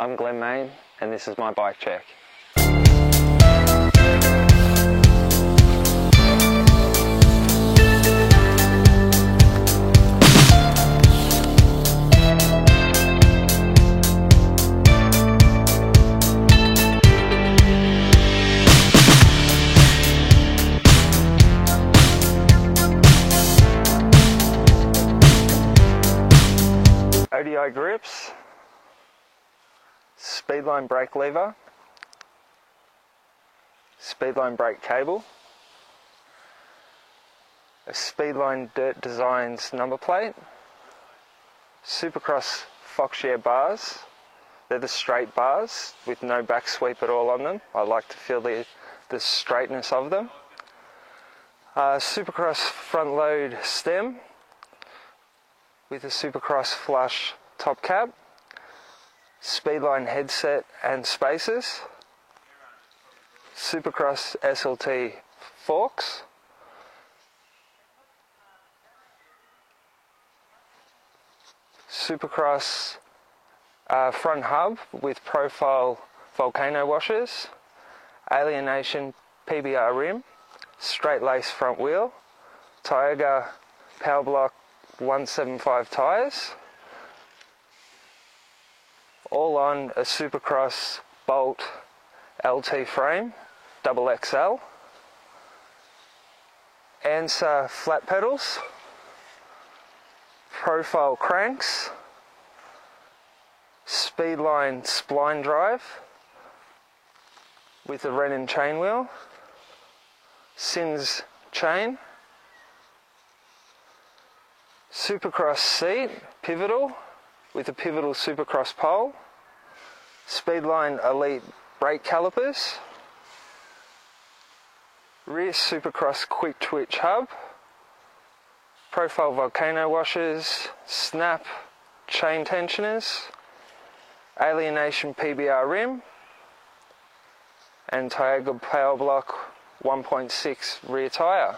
I'm Glenn Main, and this is my bike check. ODI grips, Speedline brake lever, Speedline brake cable, a Speedline Dirt Designs number plate, Supercross Foxshare bars. They're the straight bars with no back sweep at all on them. I like to feel the straightness of them. Supercross front load stem with a Supercross flush top cap, Speedline headset and spacers, Supercross SLT forks, Supercross front hub with profile volcano washers, Alienation PBR rim, straight lace front wheel, Tioga Powerblock 175 tyres, all on a Supercross Bolt LT frame, double XL, ANSA flat pedals, profile cranks, Speedline spline drive with a Renan chain wheel, Sins chain, Supercross seat, pivotal, with a pivotal Supercross pole, Speedline Elite brake calipers, rear Supercross quick twitch hub, profile volcano washers, snap chain tensioners, Alienation PBR rim, and Tioga Powerblock 1.6 rear tyre.